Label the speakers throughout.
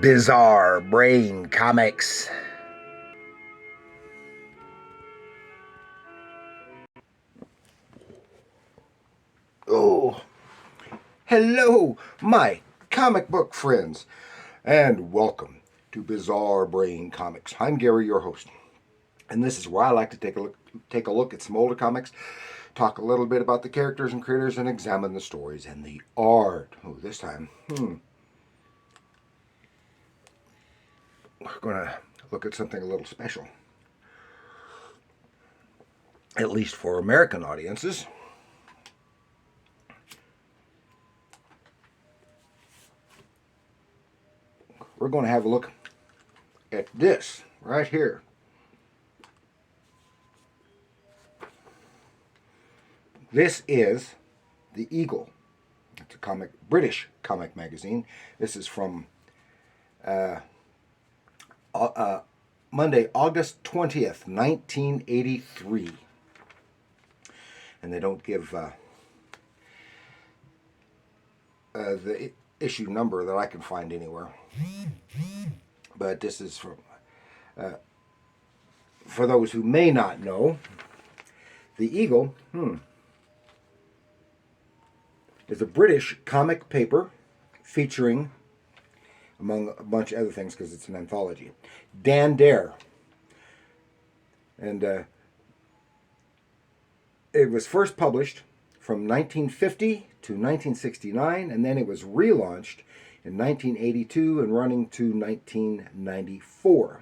Speaker 1: Bizarre Brain Comics. Oh, hello, my comic book friends, and welcome to Bizarre Brain Comics. I'm Gary, your host, and this is where I like to take a look at some older comics, talk a little bit about the characters and creators, and examine the stories and the art. Oh, this time, we're going to look at something a little special, at least for American audiences. We're going to have a look at this right here. This is The Eagle. It's a British comic magazine. This is from Monday, August 20th, 1983. And they don't give the issue number that I can find anywhere. But this is from, for those who may not know, The Eagle is a British comic paper featuring, among a bunch of other things because it's an anthology, Dan Dare. And it was first published from 1950 to 1969, and then it was relaunched in 1982 and running to 1994.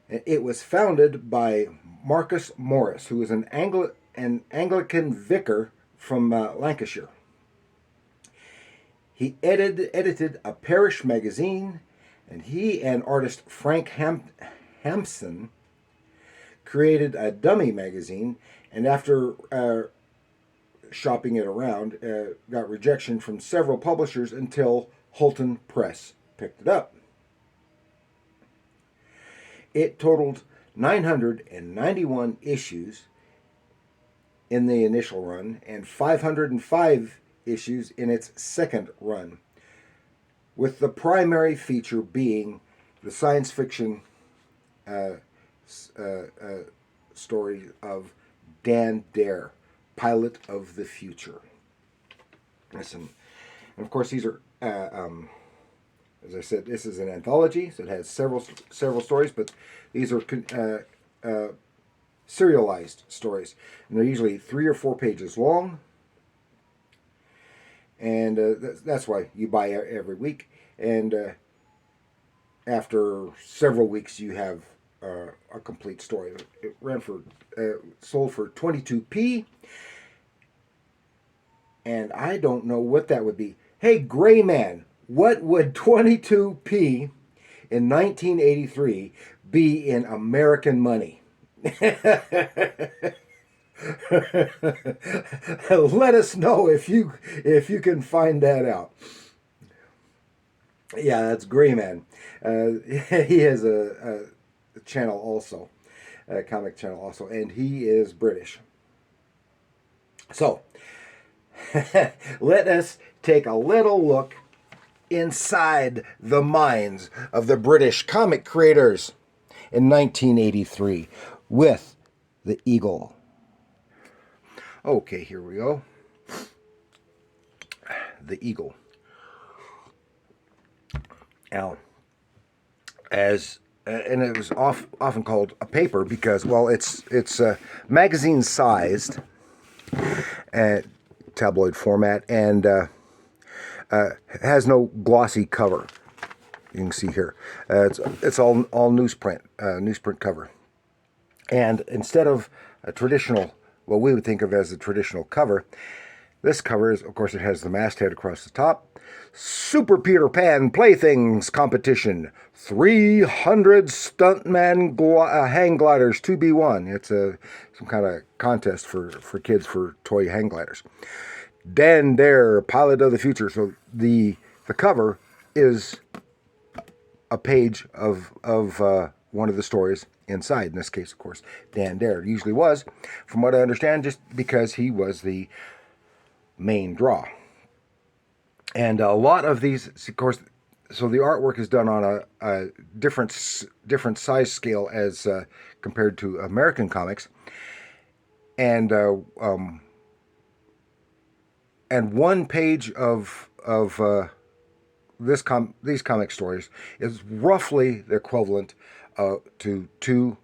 Speaker 1: It was founded by Marcus Morris, who was an Anglican vicar from Lancashire. He edited a parish magazine, and he and artist Frank Hampson created a dummy magazine, and after shopping it around, got rejection from several publishers until Hulton Press picked it up. It totaled 991 issues in the initial run and 505 issues in its second run, with the primary feature being the science fiction story of Dan Dare, Pilot of the Future. Listen, and of course these are, as I said, this is an anthology, so it has several stories, but these are serialized stories, and they're usually 3 or 4 pages long, and that's why you buy every week. And after several weeks, you have a complete story. It sold for 22p, and I don't know what that would be. Hey, Gray Man, what would 22p in 1983 be in American money? Let us know if you can find that out. Yeah, that's Gray Man. He has a channel also, a comic channel also, and he is British. So, let us take a little look inside the minds of the British comic creators in 1983 with The Eagle. Okay, here we go. The Eagle. Now, and it was often called a paper because, well, it's magazine sized, tabloid format, and has no glossy cover. You can see here, it's all newsprint cover, and instead of a traditional, what we would think of as a traditional cover, this cover is, of course, it has the masthead across the top. Super Peter Pan Playthings Competition. 300 stuntman hang gliders to be won. It's some kind of contest for kids for toy hang gliders. Dan Dare, Pilot of the Future. So the cover is a page of one of the stories inside. In this case, of course, Dan Dare. It usually was, from what I understand, just because he was the main draw. And a lot of these, of course, so the artwork is done on a different size scale as compared to American comics, and one page of these comic stories is roughly the equivalent to two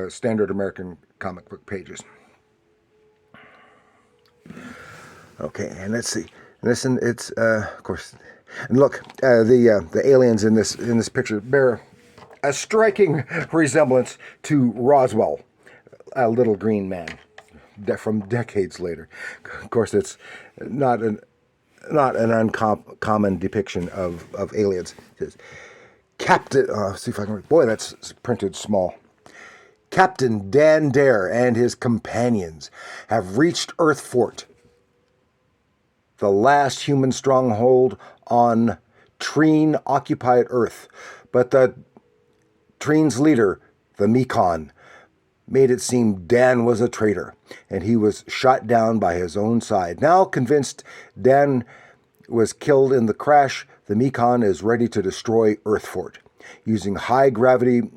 Speaker 1: standard American comic book pages. Okay, and let's see. Listen, it's of course, and look, the aliens in this picture bear a striking resemblance to Roswell, a little green man from decades later. Of course, it's not an uncommon depiction of aliens. It says, Captain, see if I can read. Boy, that's printed small. Captain Dan Dare and his companions have reached Earth Fort, the last human stronghold on Treen-occupied Earth. But the Treen's leader, the Mekon, made it seem Dan was a traitor, and he was shot down by his own side. Now convinced Dan was killed in the crash, the Mekon is ready to destroy Earthfort, using high-gravity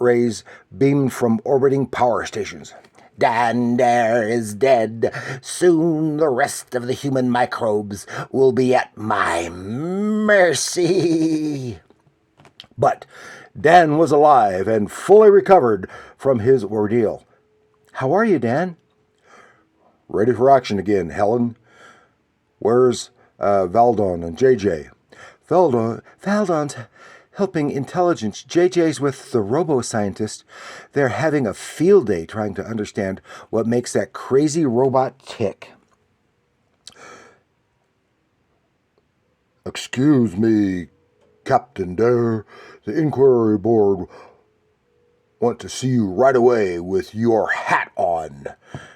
Speaker 1: rays beamed from orbiting power stations. Dan Dare is dead. Soon the rest of the human microbes will be at my mercy. But Dan was alive and fully recovered from his ordeal. How are you, Dan? Ready for action again, Helen. Where's Valdon and JJ? Valdon's helping intelligence. JJ's with the robo-scientist. They're having a field day trying to understand what makes that crazy robot tick. Excuse me, Captain Dare. The Inquiry Board want to see you right away with your hat on.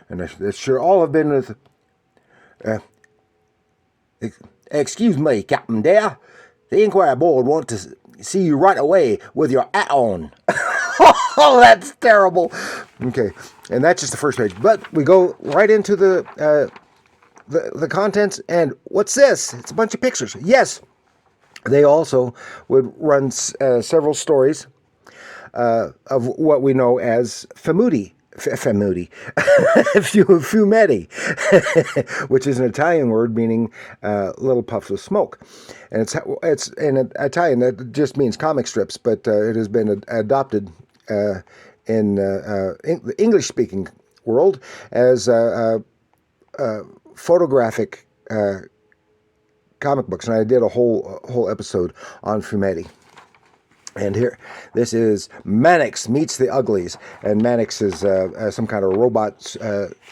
Speaker 1: And that should all have been with... excuse me, Captain Dare. The Inquiry Board want to see you right away with your hat on. Oh, that's terrible. Okay, and that's just the first page. But we go right into the contents, and what's this? It's a bunch of pictures. Yes, they also would run several stories of what we know as fumetti, which is an Italian word meaning little puffs of smoke, and it's in Italian that just means comic strips, but it has been adopted in the English-speaking world as photographic comic books, and I did a whole episode on fumetti. And here, this is Mannix Meets the Uglies, and Mannix is some kind of robot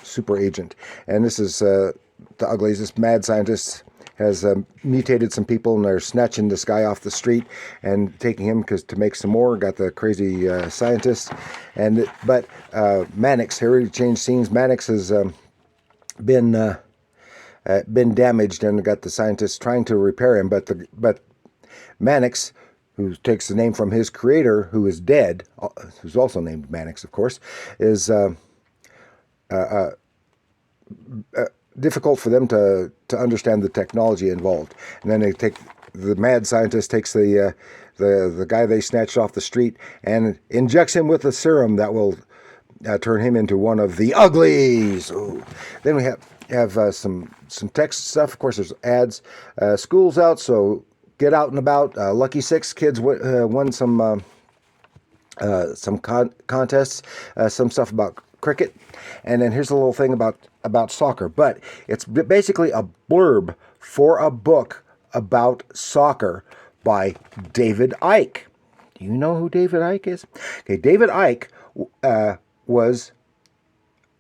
Speaker 1: super agent, and this is the Uglies. This mad scientist has mutated some people, and they're snatching this guy off the street and taking him to make some more. Got the crazy scientist, but Mannix, here we change scenes. Mannix has been damaged, and got the scientists trying to repair him, but Mannix, who takes the name from his creator, who is dead, who's also named Mannix, of course, is difficult for them to understand the technology involved. And then the mad scientist takes the guy they snatched off the street and injects him with a serum that will turn him into one of the Uglies. Ooh. Then we have some text stuff. Of course, there's ads. School's out, so get out and about. Lucky Six kids won some contests, some stuff about cricket, and then here's a little thing about soccer. But it's basically a blurb for a book about soccer by David Icke. Do you know who David Icke is? Okay, David Icke was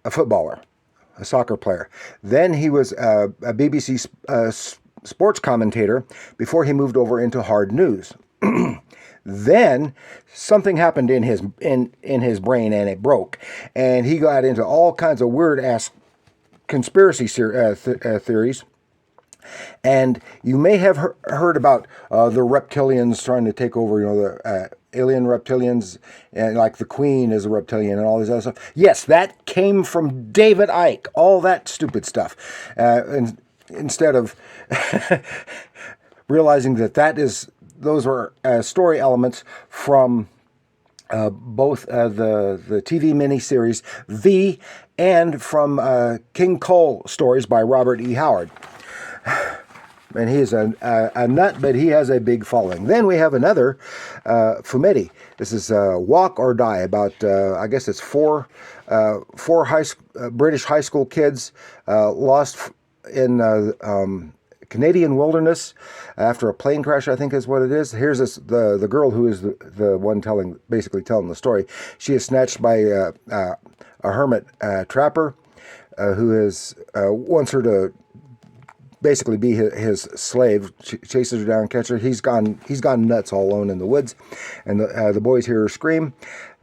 Speaker 1: a footballer, a soccer player. Then he was a BBC sports commentator before he moved over into hard news. Then something happened in his brain, and it broke, and he got into all kinds of weird-ass conspiracy theories. And you may have heard about the reptilians trying to take over, the alien reptilians, and like the Queen is a reptilian and all this other stuff. Yes, that came from David Icke, all that stupid stuff. And instead of realizing that is those were story elements from both the TV miniseries V and from King Cole stories by Robert E. Howard. And he is a nut, but he has a big following. Then we have another fumetti. This is Walk or Die, about, I guess it's four British high school kids lost in Canadian wilderness after a plane crash, I think is what it is. Here's the girl who is the one basically telling the story. She is snatched by a hermit trapper who wants her to basically be his slave. Chases her down, catches her. He's gone nuts all alone in the woods, and the boys hear her scream,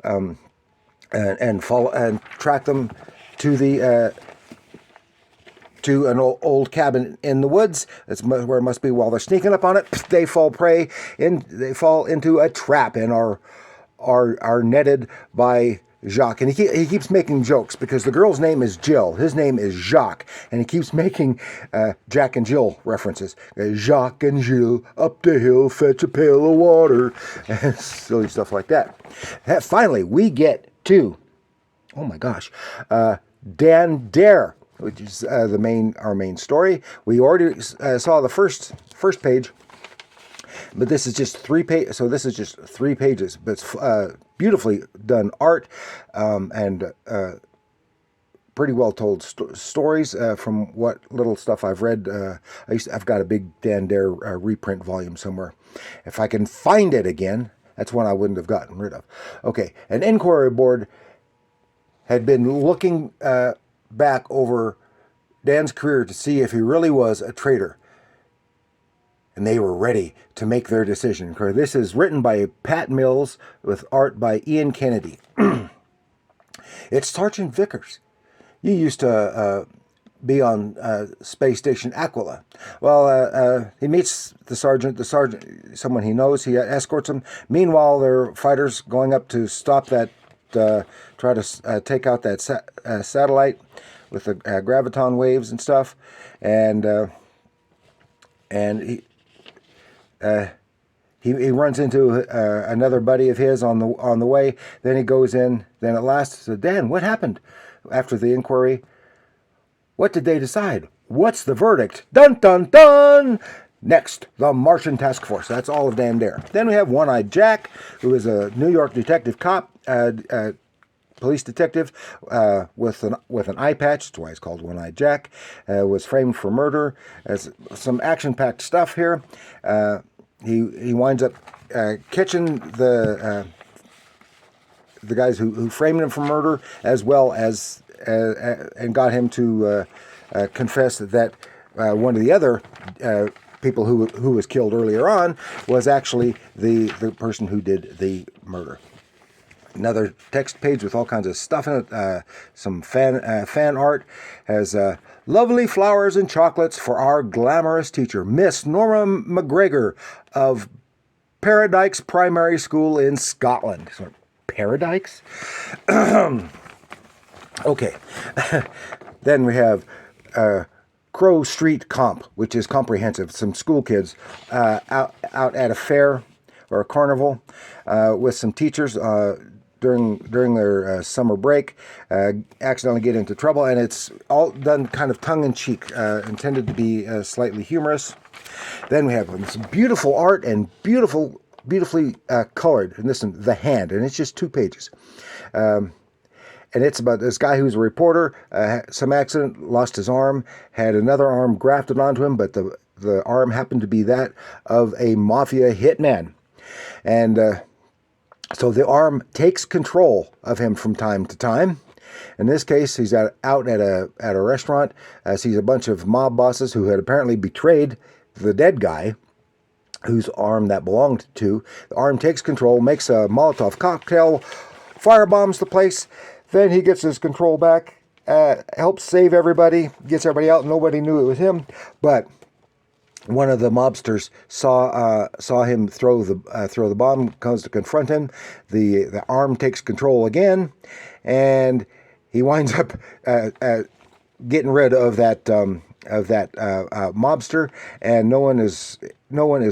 Speaker 1: and follow and track them to the to an old cabin in the woods. That's where it must be. While they're sneaking up on it, they fall into a trap and are netted by Jacques. And he keeps making jokes because the girl's name is Jill. His name is Jacques. And he keeps making Jack and Jill references. Jacques and Jill up the hill, fetch a pail of water. And silly stuff like that. Finally, we get to, oh my gosh, Dan Dare, which is our main story. We already saw the first page, but this is just 3 pages. So this is just 3 pages, but it's beautifully done art and pretty well told stories from what little stuff I've read. I've got a big Dan Dare reprint volume somewhere. If I can find it again, that's one I wouldn't have gotten rid of. Okay, an inquiry board had been looking back over Dan's career to see if he really was a traitor. And they were ready to make their decision. This is written by Pat Mills with art by Ian Kennedy. It's Sergeant Vickers. You used to be on Space Station Aquila. Well, he meets the sergeant, someone he knows. He escorts him. Meanwhile, there are fighters going up to stop that, try to take out that satellite with the graviton waves and stuff. And he runs into another buddy of his on the way. Then he goes in. Then at last, said, Dan, what happened? After the inquiry, what did they decide? What's the verdict? Dun dun dun! Next, the Martian Task Force. That's all of Dan Dare. Then we have One-Eyed Jack, who is a New York detective cop, police detective with an eye patch. That's why he's called One-Eyed Jack. Was framed for murder. Has some action-packed stuff here. He winds up catching the guys who framed him for murder, as well as and got him to confess that one of the other people who was killed earlier on was actually the person who did the murder. Another text page with all kinds of stuff in it. Some fan art has lovely flowers and chocolates for our glamorous teacher, Miss Norma McGregor of Paradykes Primary School in Scotland. So, Paradykes? Okay. Then we have Crow Street Comp, which is comprehensive. Some school kids out at a fair or a carnival with some teachers during their summer break, accidentally get into trouble, and it's all done kind of tongue-in-cheek, intended to be slightly humorous. Then we have some beautiful art and beautifully colored, and this one, The Hand, and it's just 2 pages. And it's about this guy who's a reporter, some accident, lost his arm, had another arm grafted onto him, but the arm happened to be that of a mafia hitman. And so the arm takes control of him from time to time. In this case, he's out at a restaurant, sees a bunch of mob bosses who had apparently betrayed the dead guy, whose arm that belonged to. The arm takes control, makes a Molotov cocktail, firebombs the place. Then he gets his control back, helps save everybody, gets everybody out. Nobody knew it was him, but one of the mobsters saw him throw the bomb, comes to confront him. The arm takes control again, and he winds up getting rid of that mobster, and no one is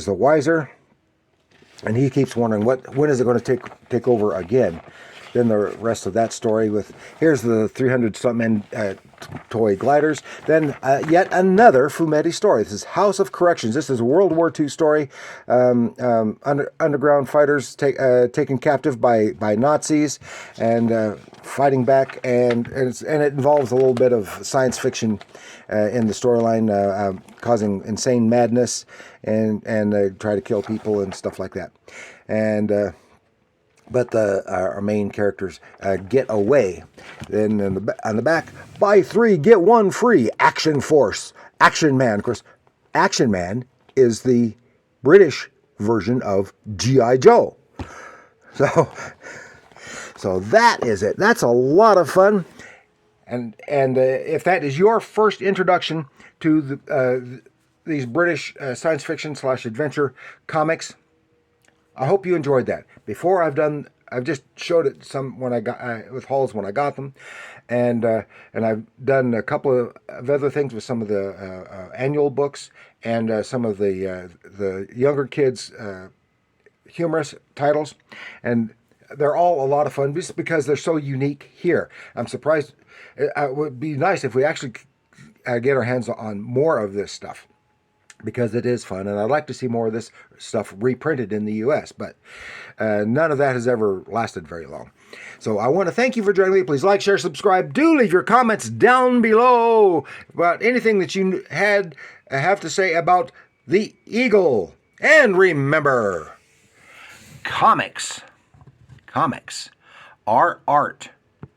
Speaker 1: the wiser. And he keeps wondering when is it going to take over again. Then the rest of that story with here's the 300 something toy gliders. Then yet another Fumetti story. This is House of Corrections. This is a World War II story. Underground fighters taken captive by Nazis and fighting back, and it involves a little bit of science fiction in the storyline, causing insane madness and try to kill people and stuff like that. And but our main characters get away. Then on the back, buy 3 get 1 free. Action Force, Action Man. Of course, Action Man is the British version of G.I. Joe. So that is it. That's a lot of fun. And if that is your first introduction to these British science fiction / adventure comics, I hope you enjoyed that. Before I've just showed it some when I got with hauls when I got them, and I've done a couple of other things with some of the annual books and some of the younger kids humorous titles, and they're all a lot of fun just because they're so unique here. I'm surprised. It would be nice if we actually get our hands on more of this stuff, because it is fun, and I'd like to see more of this stuff reprinted in the U.S., but none of that has ever lasted very long. So I want to thank you for joining me. Please like, share, subscribe. Do leave your comments down below about anything that you have to say about the Eagle. And remember, comics are art.